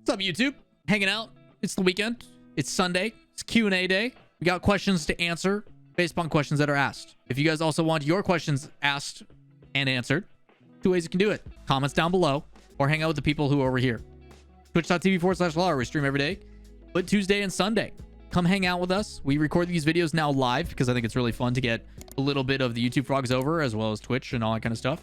What's up, YouTube? Hanging out. It's the weekend. It's Sunday. It's Q&A day. We got questions to answer based upon questions that are asked. If you guys also want your questions asked and answered, 2 ways you can do it. Comments down below or hang out with the people who are over here. Twitch.tv/Lawler. We stream every day, but Tuesday and Sunday. Come hang out with us. We record these videos now live because I think it's really fun to get a little bit of the YouTube frogs over as well as Twitch and all that kind of stuff.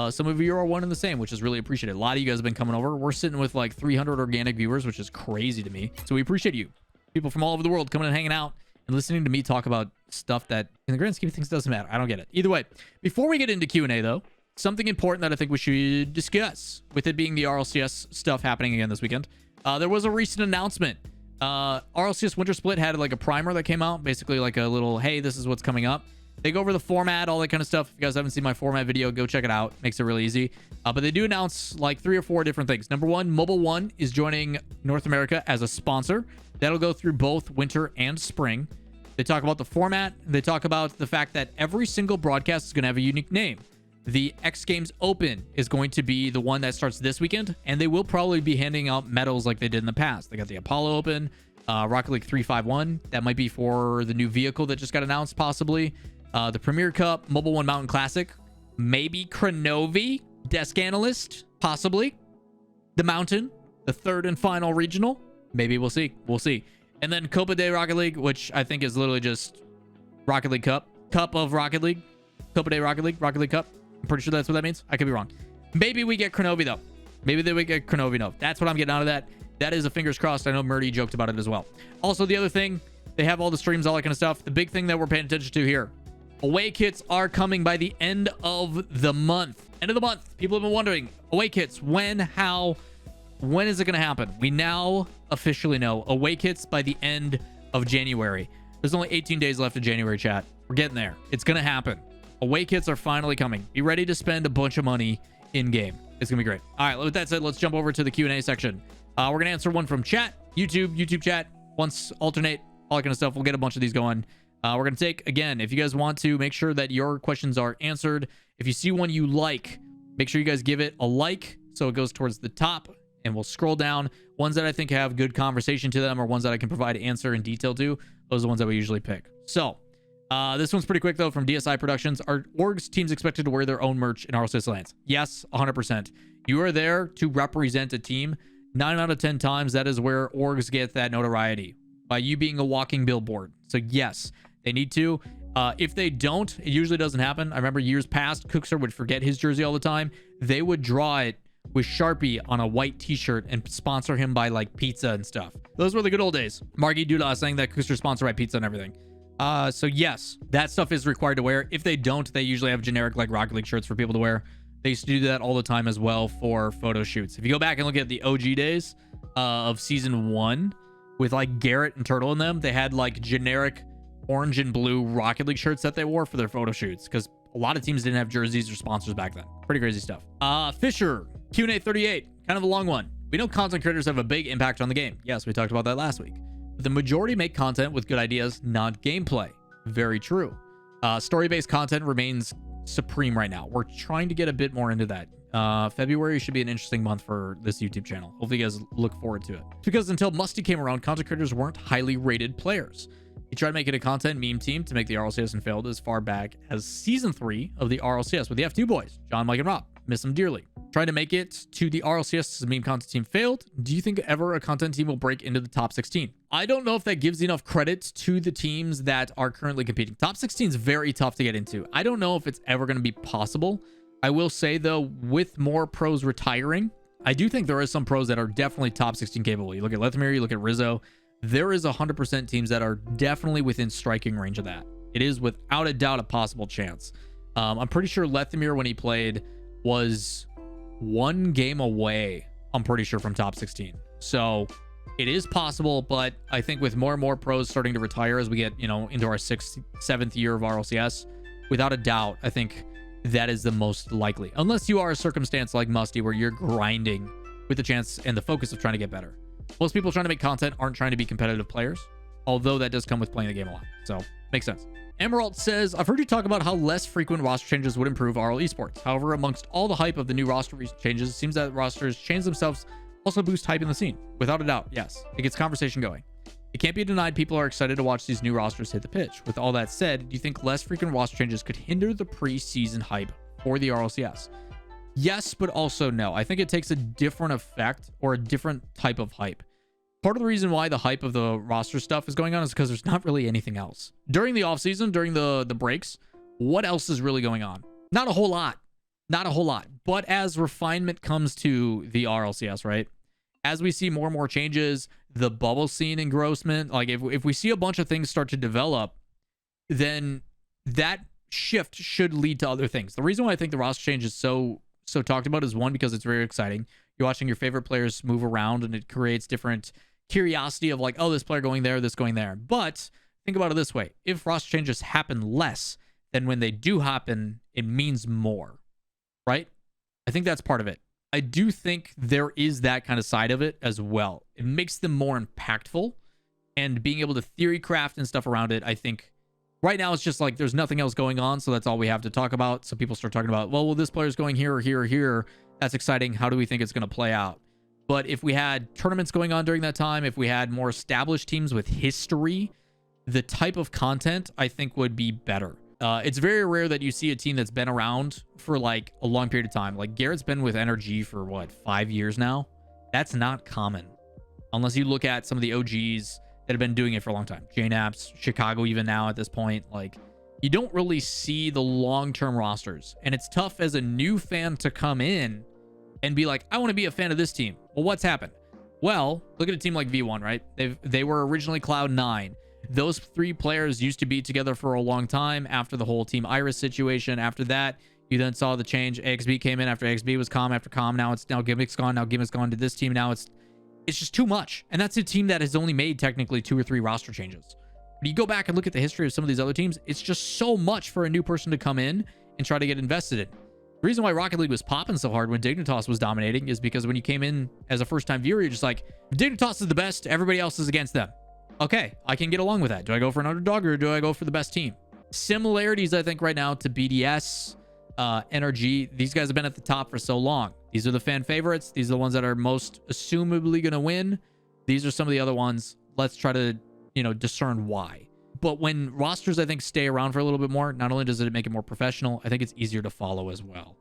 Some of you are one and the same, which is really appreciated. A lot of you guys have been coming over. We're sitting with like 300 organic viewers, which is crazy to me. So we appreciate you. People from all over the world coming and hanging out and listening to me talk about stuff that in the grand scheme of things doesn't matter. I don't get it. Either way, before we get into Q&A though, something important that I think we should discuss, with it being the RLCS stuff happening again this weekend. There was a recent announcement. RLCS Winter Split had like a primer that came out, basically like a little, hey, this is what's coming up. They go over the format, all that kind of stuff. If you guys haven't seen my format video, go check it out. Makes it really easy. But they do announce like 3 or 4 different things. Number one, Mobile One is joining North America as a sponsor. That'll go through both winter and spring. They talk about the format. They talk about the fact that every single broadcast is going to have a unique name. The X Games Open is going to be the one that starts this weekend, and they will probably be handing out medals like they did in the past. They got the Apollo Open, Rocket League 351. That might be for the new vehicle that just got announced, possibly. The Premier Cup, Mobile One Mountain Classic, maybe Cronovi, Desk Analyst, possibly. The Mountain, the 3rd and final regional. Maybe we'll see. We'll see. And then Copa de Rocket League, which I think is literally just Rocket League Cup. Cup of Rocket League. Copa de Rocket League Cup. I'm pretty sure that's what that means. I could be wrong. Maybe we get Cronovi, though. Maybe they would get Cronovi, though. That's what I'm getting out of that. That is a fingers crossed. I know Murdy joked about it as well. Also, the other thing, they have all the streams, all that kind of stuff. The big thing that we're paying attention to here. Away kits are coming by the end of the month. End of the month. People have been wondering, away kits, when, how, when is it going to happen? We now officially know. Away kits by the end of January. There's only 18 days left of January, chat. We're getting there. It's going to happen. Away kits are finally coming. Be ready to spend a bunch of money in-game. It's going to be great. All right, with that said, let's jump over to the Q&A section. We're going to answer one from chat, YouTube chat, once alternate, all that kind of stuff. We'll get a bunch of these going. We're going to take, again, if you guys want to make sure that your questions are answered, if you see one you like, make sure you guys give it a like so it goes towards the top, and we'll scroll down. Ones that I think have good conversation to them or ones that I can provide answer and detail to, those are the ones that we usually pick. So, this one's pretty quick, though, from DSI Productions. Are orgs teams expected to wear their own merch in RLCS Alliance? Yes, 100%. You are there to represent a team. 9 out of 10 times, that is where orgs get that notoriety, by you being a walking billboard. So, yes. They need to. If they don't, it usually doesn't happen. I remember years past, Cookser would forget his jersey all the time. They would draw it with Sharpie on a white t-shirt and sponsor him by like pizza and stuff. Those were the good old days. Margie Duda saying that Cookser sponsor by pizza and everything. So yes, that stuff is required to wear. If they don't, they usually have generic like Rocket League shirts for people to wear. They used to do that all the time as well for photo shoots. If you go back and look at the OG days of season 1 with like Garrett and Turtle in them, they had like generic orange and blue Rocket League shirts that they wore for their photo shoots, because a lot of teams didn't have jerseys or sponsors back then. Pretty crazy stuff. Fisher, Q&A 38, kind of a long one. We know content creators have a big impact on the game. Yes, we talked about that last week. But the majority make content with good ideas, not gameplay. Very true. Story-based content remains supreme right now. We're trying to get a bit more into that. February should be an interesting month for this YouTube channel. Hopefully you guys look forward to it. It's because until Musty came around, content creators weren't highly rated players. He tried making a content meme team to make the RLCS and failed as far back as season 3 of the RLCS with the F2 boys, John, Mike, and Rob. Miss them dearly. Trying to make it to the RLCS as a meme content team failed. Do you think ever a content team will break into the top 16? I don't know if that gives enough credit to the teams that are currently competing. Top 16 is very tough to get into. I don't know if it's ever going to be possible. I will say, though, with more pros retiring, I do think there are some pros that are definitely top 16 capable. You look at Lethmir, you look at Rizzo. There is 100% teams that are definitely within striking range of that. It is without a doubt a possible chance. I'm pretty sure Lethmir, when he played, was 1 game away, I'm pretty sure, from top 16. So it is possible, but I think with more and more pros starting to retire as we get, you know, into our 6th, 7th year of RLCS, without a doubt, I think that is the most likely. Unless you are a circumstance like Musty where you're grinding with the chance and the focus of trying to get better. Most people trying to make content aren't trying to be competitive players, although that does come with playing the game a lot. So, makes sense. Emerald says, I've heard you talk about how less frequent roster changes would improve RL esports. However, amongst all the hype of the new roster changes, it seems that rosters change themselves Also boost hype in the scene. Without a doubt, yes. It gets conversation going. It can't be denied people are excited to watch these new rosters hit the pitch. With all that said, do you think less frequent roster changes could hinder the preseason hype for the RLCS? Yes, but also no. I think it takes a different effect or a different type of hype. Part of the reason why the hype of the roster stuff is going on is because there's not really anything else. During the offseason, during the breaks, what else is really going on? Not a whole lot. Not a whole lot. But as refinement comes to the RLCS, right? As we see more and more changes, the bubble scene engrossment, like if we see a bunch of things start to develop, then that shift should lead to other things. The reason why I think the roster change is so talked about is, one, because it's very exciting. You're watching your favorite players move around and it creates different curiosity of like, oh, this player going there, this going there. But think about it this way. If roster changes happen less, then when they do happen, it means more, right? I think that's part of it. I do think there is that kind of side of it as well. It makes them more impactful, and being able to theory craft and stuff around it, I think right now it's just like there's nothing else going on, so that's all we have to talk about. So people start talking about, well, this player's going here or here or here. That's exciting. How do we think it's going to play out? But if we had tournaments going on during that time, if we had more established teams with history, the type of content I think would be better. It's very rare that you see a team that's been around for like a long period of time. Like Garrett's been with NRG for what, 5 years now? That's not common. Unless you look at some of the OGs that have been doing it for a long time. JNAPS, Chicago even now at this point. Like, you don't really see the long-term rosters. And it's tough as a new fan to come in and be like, I want to be a fan of this team. Well, what's happened? Well, look at a team like V1, right? They were originally Cloud9. Those three players used to be together for a long time after the whole Team Iris situation. After that, you then saw the change. AXB came in after AXB was calm after calm. Now Gimmick's gone. Now Gimmick's gone to this team. Now it's just too much. And that's a team that has only made technically 2 or 3 roster changes. But you go back and look at the history of some of these other teams, it's just so much for a new person to come in and try to get invested in. The reason why Rocket League was popping so hard when Dignitas was dominating is because when you came in as a first-time viewer, you're just like, Dignitas is the best, everybody else is against them. Okay, I can get along with that. Do I go for an underdog or do I go for the best team? Similarities, I think, right now to BDS, NRG. These guys have been at the top for so long. These are the fan favorites. These are the ones that are most assumably going to win. These are some of the other ones. Let's try to, discern why. But when rosters, I think, stay around for a little bit more, not only does it make it more professional, I think it's easier to follow as well.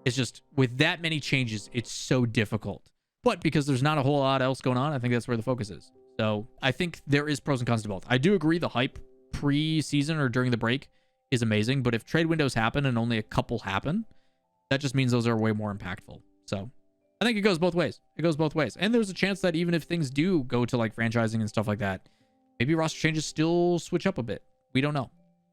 It's just, with that many changes, it's so difficult. But because there's not a whole lot else going on, I think that's where the focus is. So I think there is pros and cons to both. I do agree the hype pre-season or during the break is amazing, but if trade windows happen and only a couple happen, that just means those are way more impactful. So I think it goes both ways. It goes both ways. And there's a chance that even if things do go to like franchising and stuff like that, maybe roster changes still switch up a bit. We don't know.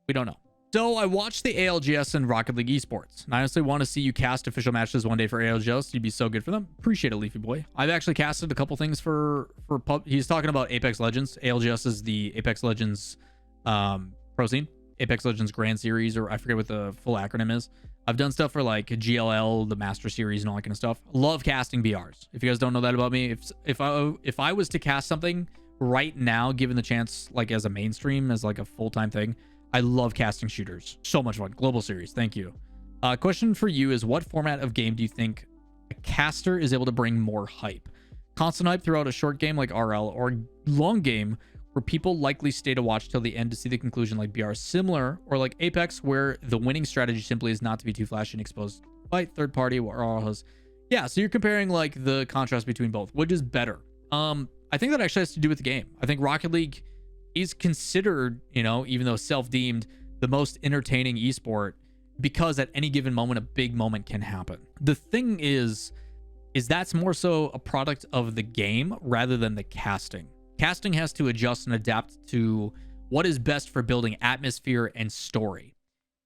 We don't know. So I watched the ALGS and Rocket League esports, and I honestly want to see you cast official matches one day for ALGS. You'd be so good for them. Appreciate it, Leafy Boy. I've actually casted a couple things for pub. He's talking about Apex Legends. ALGS is the Apex Legends pro scene. Apex Legends Grand Series, or I forget what the full acronym is. I've done stuff for like GLL, the Master Series, and all that kind of stuff. Love casting BRs. If you guys don't know that about me, if I was to cast something right now, given the chance, like as a mainstream, as like a full-time thing, I love casting shooters. So much fun. Global Series. Thank you. Question for you is, what format of game do you think a caster is able to bring more hype? Constant hype throughout a short game like RL, or long game where people likely stay to watch till the end to see the conclusion like BR? Similar, or like Apex where the winning strategy simply is not to be too flashy and exposed by third party or RLs. Yeah, so you're comparing like the contrast between both. Which is better? I think that actually has to do with the game. I think Rocket League is considered, even though self-deemed, the most entertaining esport because at any given moment, a big moment can happen. The thing is that's more so a product of the game rather than the casting. Casting has to adjust and adapt to what is best for building atmosphere and story.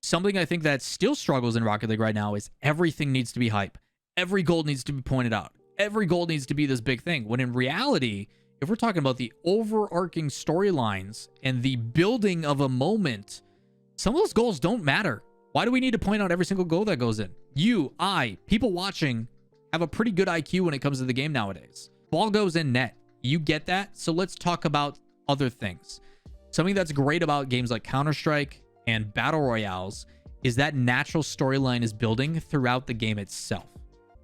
Something I think that still struggles in Rocket League right now is everything needs to be hype. Every goal needs to be pointed out. Every goal needs to be this big thing. When in reality, if we're talking about the overarching storylines and the building of a moment, some of those goals don't matter. Why do we need to point out every single goal that goes in? You, people watching have a pretty good IQ when it comes to the game nowadays. Ball goes in net. You get that? So let's talk about other things. Something that's great about games like Counter-Strike and Battle Royales is that natural storyline is building throughout the game itself.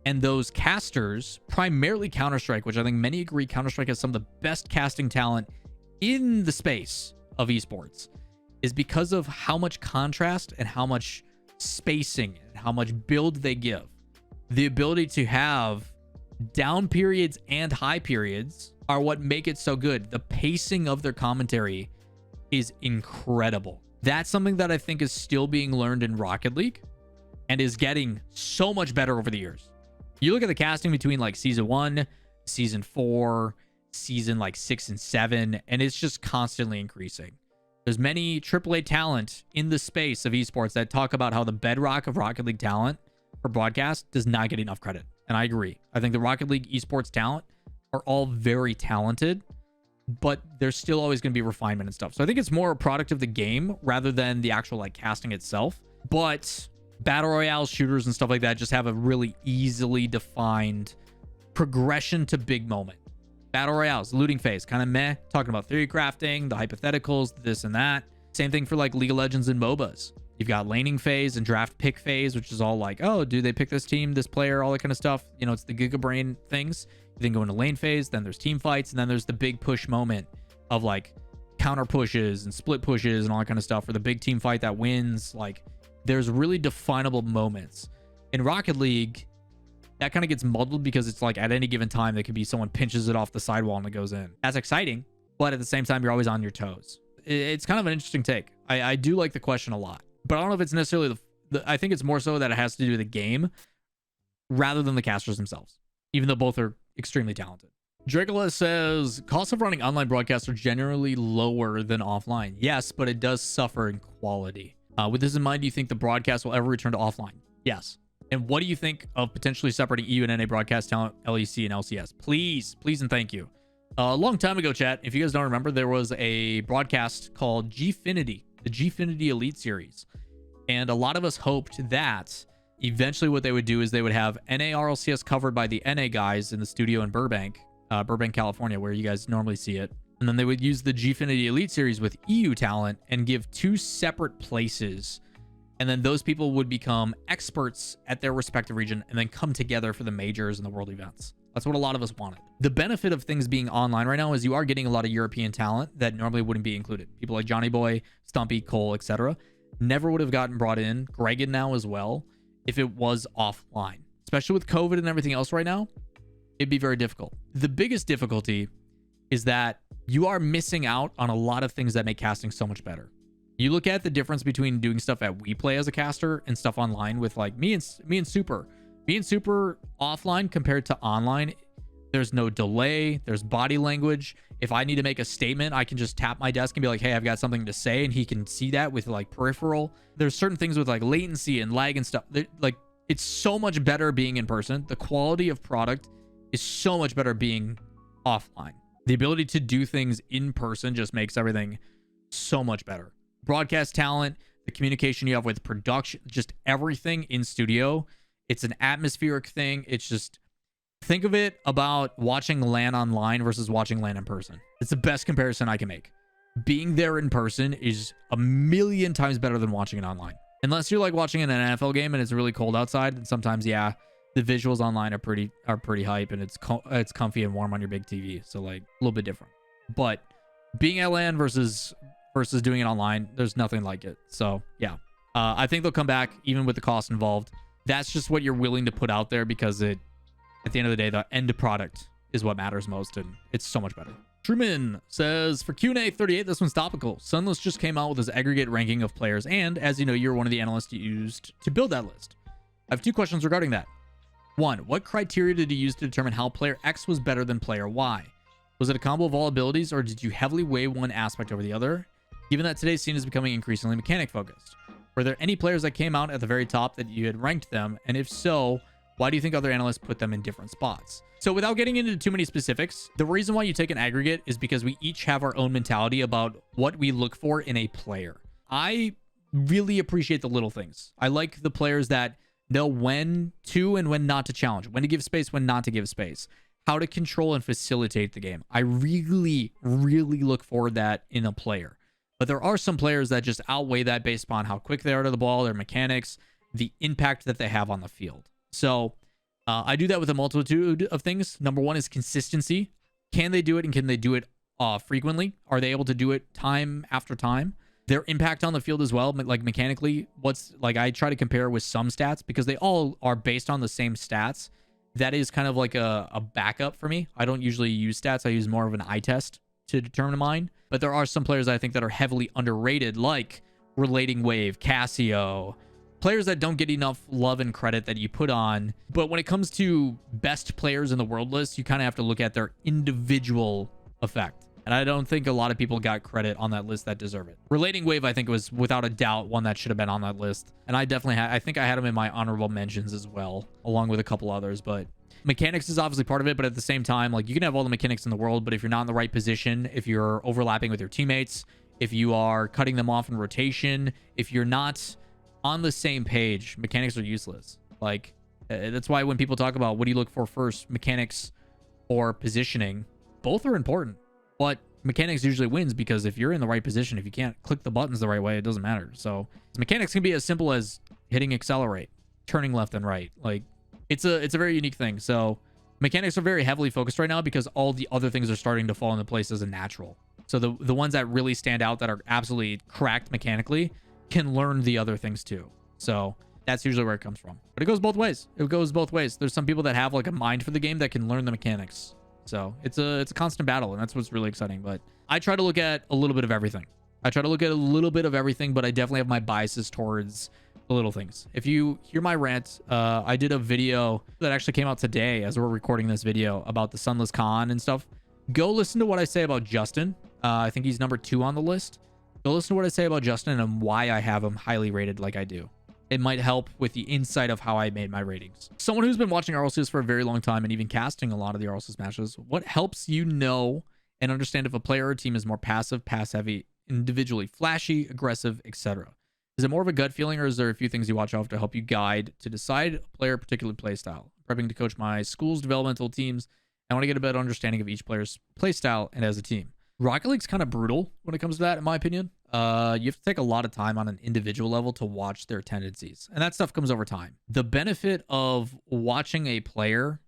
And those casters, primarily Counter-Strike, which I think many agree Counter-Strike has some of the best casting talent in the space of esports, is because of how much contrast and how much spacing and how much build they give. The ability to have down periods and high periods are what make it so good. The pacing of their commentary is incredible. That's something that I think is still being learned in Rocket League and is getting so much better over the years. You look at the casting between like season 1, season 4, season like 6 and 7, and it's just constantly increasing. There's many AAA talent in the space of esports that talk about how the bedrock of Rocket League talent for broadcast does not get enough credit. And I agree. I think the Rocket League esports talent are all very talented, but there's still always going to be refinement and stuff. So I think it's more a product of the game rather than the actual like casting itself. But battle royale shooters and stuff like that just have a really easily defined progression to big moment. Battle royales, looting phase, kind of meh. Talking about theory crafting, the hypotheticals, this and that. Same thing for like League of Legends and MOBAs. You've got laning phase and draft pick phase, which is all like, oh, do they pick this team, this player, all that kind of stuff. You know, it's the gigabrain things. You then go into lane phase, then there's team fights, and then there's the big push moment of like counter pushes and split pushes and all that kind of stuff, or the big team fight that wins. Like, there's really definable moments. In Rocket League, that kind of gets muddled because it's like at any given time, there could be someone pinches it off the sidewall and it goes in. That's exciting, but at the same time, you're always on your toes. It's kind of an interesting take. I do like the question a lot, but I don't know if it's necessarily I think it's more so that it has to do with the game rather than the casters themselves, even though both are extremely talented. Decals says, costs of running online broadcasts are generally lower than offline. Yes, but it does suffer in quality. With this in mind, do you think the broadcast will ever return to offline? Yes. And what do you think of potentially separating EU and NA broadcast talent, LEC and LCS? Please, please, and thank you. A long time ago, chat, if you guys don't remember, there was a broadcast called Gfinity, the Gfinity Elite Series. And a lot of us hoped that eventually what they would do is they would have NA RLCS covered by the NA guys in the studio in Burbank, California, where you guys normally see it. And then they would use the Gfinity Elite Series with EU talent and give 2 separate places. And then those people would become experts at their respective region and then come together for the majors and the world events. That's what a lot of us wanted. The benefit of things being online right now is you are getting a lot of European talent that normally wouldn't be included. People like Johnny Boy, Stumpy, Cole, etc. never would have gotten brought in. Gregan now as well, if it was offline. Especially with COVID and everything else right now, it'd be very difficult. The biggest difficulty is that you are missing out on a lot of things that make casting so much better. You look at the difference between doing stuff at WePlay as a caster and stuff online with like me and Super. Me and Super offline compared to online, there's no delay, there's body language. If I need to make a statement, I can just tap my desk and be like, hey, I've got something to say, and he can see that with like peripheral. There's certain things with like latency and lag and stuff. Like, it's so much better being in person. The quality of product is so much better being offline. The ability to do things in person just makes everything so much better. Broadcast talent, the communication you have with production, just everything in studio. It's an atmospheric thing. It's just, think of it about watching LAN online versus watching LAN in person. It's the best comparison I can make. Being there in person is a million times better than watching it online. Unless you're like watching an NFL game and it's really cold outside, and sometimes, yeah, the visuals online are pretty hype, and it's comfy and warm on your big TV. So like a little bit different. But being at LAN versus doing it online, there's nothing like it. So yeah, I think they'll come back even with the cost involved. That's just what you're willing to put out there, because at the end of the day, the end product is what matters most, and it's so much better. Truman says, for Q&A 38, this one's topical. Sunless just came out with his aggregate ranking of players, and as you know, you're one of the analysts you used to build that list. I have 2 questions regarding that. 1, what criteria did you use to determine how player X was better than player Y? Was it a combo of all abilities, or did you heavily weigh one aspect over the other? Given that today's scene is becoming increasingly mechanic focused, were there any players that came out at the very top that you had ranked them? And if so, why do you think other analysts put them in different spots? So without getting into too many specifics, the reason why you take an aggregate is because we each have our own mentality about what we look for in a player. I really appreciate the little things. I like the players that know when to and when not to challenge, when to give space, when not to give space, how to control and facilitate the game. I really, really look for that in a player. But there are some players that just outweigh that based upon how quick they are to the ball, their mechanics, the impact that they have on the field. So I do that with a multitude of things. Number one is consistency. Can they do it, and can they do it frequently? Are they able to do it time after time? Their impact on the field as well, like mechanically. I try to compare with some stats because they all are based on the same stats. That is kind of like a backup for me. I don't usually use stats. I use more of an eye test to determine mine. But there are some players I think that are heavily underrated, like Relating Wave, Casio, players that don't get enough love and credit that you put on. But when it comes to best players in the world list, you kind of have to look at their individual effect. And I don't think a lot of people got credit on that list that deserve it. Relating Wave, I think, was without a doubt one that should have been on that list. And I definitely I think I had him in my honorable mentions as well, along with a couple others. But mechanics is obviously part of it. But at the same time, like, you can have all the mechanics in the world, but if you're not in the right position, if you're overlapping with your teammates, if you are cutting them off in rotation, if you're not on the same page, mechanics are useless. Like, that's why when people talk about what do you look for first, mechanics or positioning, both are important. But mechanics usually wins because if you're in the right position, if you can't click the buttons the right way, it doesn't matter. So mechanics can be as simple as hitting accelerate, turning left and right. Like, it's a very unique thing. So mechanics are very heavily focused right now because all the other things are starting to fall into place as a natural. So the ones that really stand out that are absolutely cracked mechanically can learn the other things too. So that's usually where it comes from. But it goes both ways. It goes both ways. There's some people that have like a mind for the game that can learn the mechanics. So it's a constant battle, and that's what's really exciting. But I try to look at a little bit of everything. But I definitely have my biases towards the little things. If you hear my rant, I did a video that actually came out today as we're recording this video about the Sunless Khan and stuff. Go listen to what I say about Justin. I think he's number 2 on the list. Go listen to what I say about Justin and why I have him highly rated like I do. It might help with the insight of how I made my ratings. Someone who's been watching RLCS for a very long time and even casting a lot of the RLCS matches, what helps you know and understand if a player or team is more passive, pass-heavy, individually flashy, aggressive, etc.? Is it more of a gut feeling, or is there a few things you watch out to help you guide to decide a player particular play style? Prepping to coach my school's developmental teams, I want to get a better understanding of each player's play style and as a team. Rocket League's kind of brutal when it comes to that, in my opinion. You have to take a lot of time on an individual level to watch their tendencies, and that stuff comes over time. The benefit of watching a player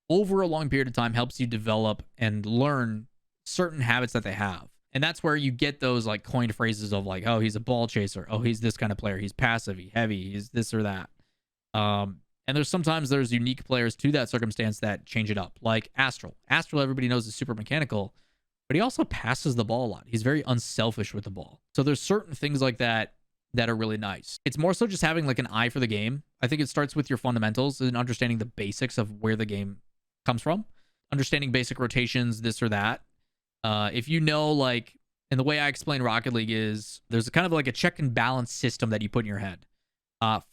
over a long period of time helps you develop and learn certain habits that they have. And that's where you get those like coined phrases of like, oh, he's a ball chaser. Oh, he's this kind of player. He's passive, he's heavy, he's this or that. And there's unique players to that circumstance that change it up. Like Astral. Astral, everybody knows, is super mechanical, but he also passes the ball a lot. He's very unselfish with the ball. So there's certain things like that that are really nice. It's more so just having like an eye for the game. I think it starts with your fundamentals and understanding the basics of where the game comes from. Understanding basic rotations, this or that. If you know, like, and the way I explain Rocket League is there's a kind of like a check and balance system that you put in your head.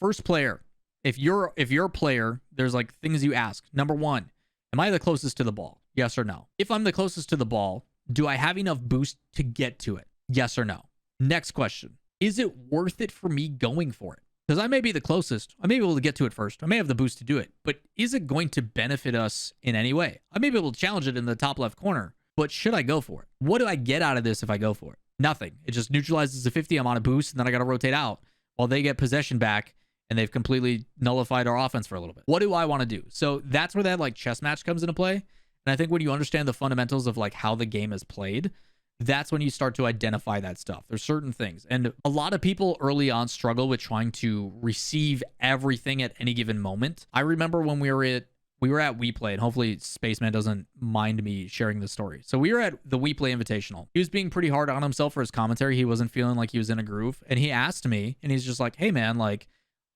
First player, if you're a player, there's like things you ask. Number 1, am I the closest to the ball? Yes or no? If I'm the closest to the ball, do I have enough boost to get to it? Yes or no? Next question, is it worth it for me going for it? Because I may be the closest. I may be able to get to it first. I may have the boost to do it. But is it going to benefit us in any way? I may be able to challenge it in the top left corner, but should I go for it? What do I get out of this if I go for it? Nothing. It just neutralizes the 50. I'm on a boost, and then I got to rotate out while they get possession back, and they've completely nullified our offense for a little bit. What do I want to do? So that's where that like chess match comes into play. And I think when you understand the fundamentals of like how the game is played, that's when you start to identify that stuff. There's certain things. And a lot of people early on struggle with trying to receive everything at any given moment. I remember when we were at WePlay, and hopefully Spaceman doesn't mind me sharing this story. So we were at the WePlay Invitational. He was being pretty hard on himself for his commentary. He wasn't feeling like he was in a groove. And he asked me, and he's just like, hey man, like,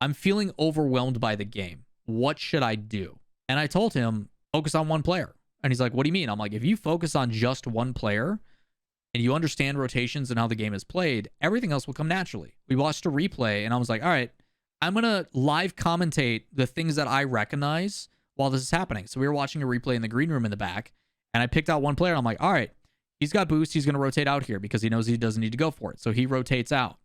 I'm feeling overwhelmed by the game. What should I do? And I told him, focus on one player. And he's like, what do you mean? I'm like, if you focus on just one player and you understand rotations and how the game is played, everything else will come naturally. We watched a replay, and I was like, all right, I'm going to live commentate the things that I recognize while this is happening. So we were watching a replay in the green room in the back, and I picked out one player. I'm like, all right, he's got boost. He's going to rotate out here because he knows he doesn't need to go for it. So he rotates out.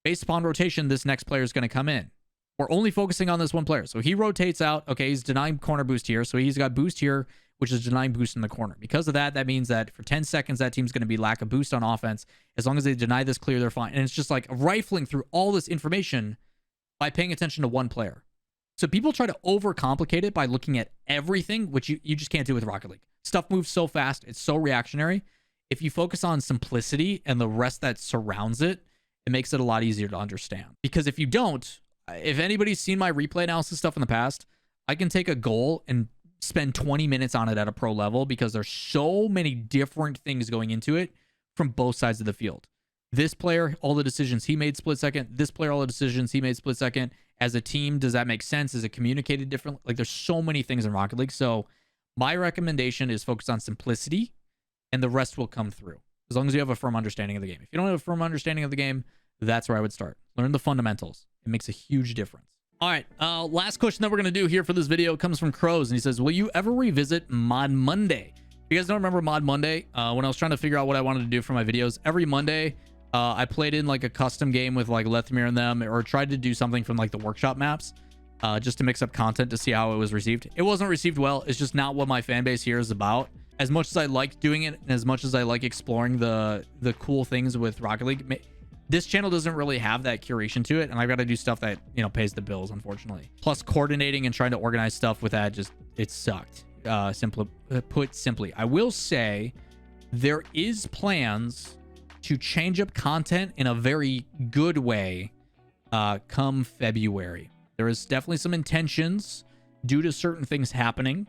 Based upon rotation, this next player is going to come in. We're only focusing on this one player. So he rotates out. Okay, he's denying corner boost here. So he's got boost here, which is denying boost in the corner. Because of that, that means that for 10 seconds, that team's going to be lack of boost on offense. As long as they deny this clear, they're fine. And it's just like rifling through all this information by paying attention to one player. So people try to overcomplicate it by looking at everything, which you just can't do with Rocket League. Stuff moves so fast. It's so reactionary. If you focus on simplicity and the rest that surrounds it, it makes it a lot easier to understand. Because if you don't, if anybody's seen my replay analysis stuff in the past, I can take a goal and spend 20 minutes on it at a pro level because there's so many different things going into it from both sides of the field. This player, all the decisions he made split second. This player, all the decisions he made split second. As a team, does that make sense? Is it communicated differently? Like, there's so many things in Rocket League. So my recommendation is focus on simplicity, and the rest will come through. As long as you have a firm understanding of the game. If you don't have a firm understanding of the game, that's where I would start. Learn the fundamentals. It makes a huge difference. All right, last question that we're going to do here for this video comes from Crows, and he says, will you ever revisit Mod Monday? If you guys don't remember Mod Monday, when I was trying to figure out what I wanted to do for my videos, every Monday, I played in like a custom game with like Lethmir and them, or tried to do something from like the workshop maps, just to mix up content to see how it was received. It wasn't received well. It's just not what my fan base here is about. As much as I like doing it, and as much as I like exploring the cool things with Rocket League, this channel doesn't really have that curation to it, and I've got to do stuff that, you know, pays the bills, unfortunately. Plus, coordinating and trying to organize stuff with that, just, it sucked. Put simply, I will say there is plans to change up content in a very good way come February. There is definitely some intentions due to certain things happening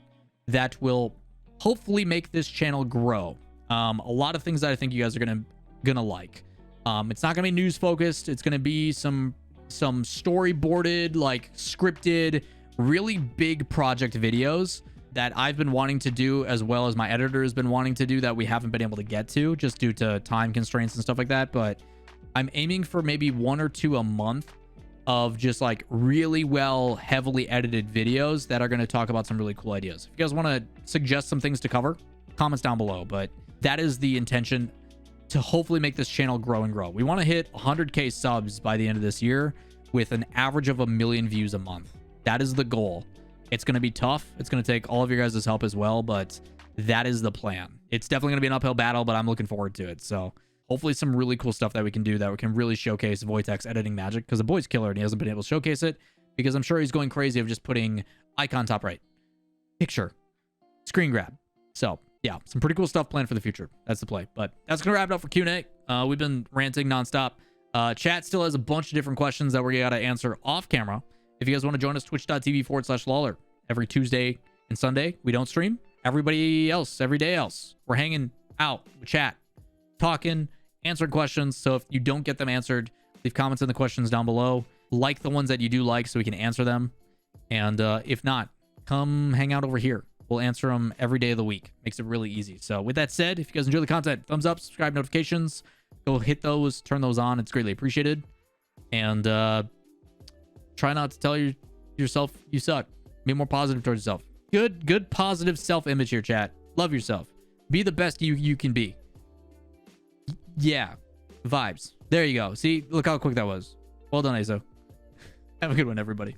that will hopefully make this channel grow. A lot of things that I think you guys are gonna like. It's not gonna be news focused. It's gonna be some storyboarded, like scripted, really big project videos that I've been wanting to do, as well as my editor has been wanting to do, that we haven't been able to get to just due to time constraints and stuff like that. But I'm aiming for maybe 1 or 2 a month of just like really well, heavily edited videos that are going to talk about some really cool ideas. If you guys want to suggest some things to cover, comments down below. But that is the intention, to hopefully make this channel grow and grow. We want to hit 100K subs by the end of this year with an average of 1 million views a month. That is the goal. It's going to be tough. It's going to take all of your guys' help as well, but that is the plan. It's definitely going to be an uphill battle, but I'm looking forward to it. So hopefully some really cool stuff that we can do, that we can really showcase Wojtek's editing magic, because the boy's killer and he hasn't been able to showcase it, because I'm sure he's going crazy of just putting icon top right, picture, screen grab. So yeah, some pretty cool stuff planned for the future. That's the play. But that's going to wrap it up for Q&A. We've been ranting nonstop. Chat still has a bunch of different questions that we're going to answer off camera. If you guys want to join us, twitch.tv/Lawler. Every Tuesday and Sunday, we don't stream. Everybody else, every day else, we're hanging out with chat, talking, answering questions. So if you don't get them answered, leave comments in the questions down below. Like the ones that you do like so we can answer them. And if not, come hang out over here. We'll answer them every day of the week. Makes it really easy. So with that said, if you guys enjoy the content, thumbs up, subscribe, notifications, go hit those, turn those on. It's greatly appreciated. And try not to tell yourself you suck. Be more positive towards yourself. Good positive self-image here, chat. Love yourself. Be the best you can be. Yeah. Vibes. There you go. See, look how quick that was. Well done, Azo. Have a good one, everybody.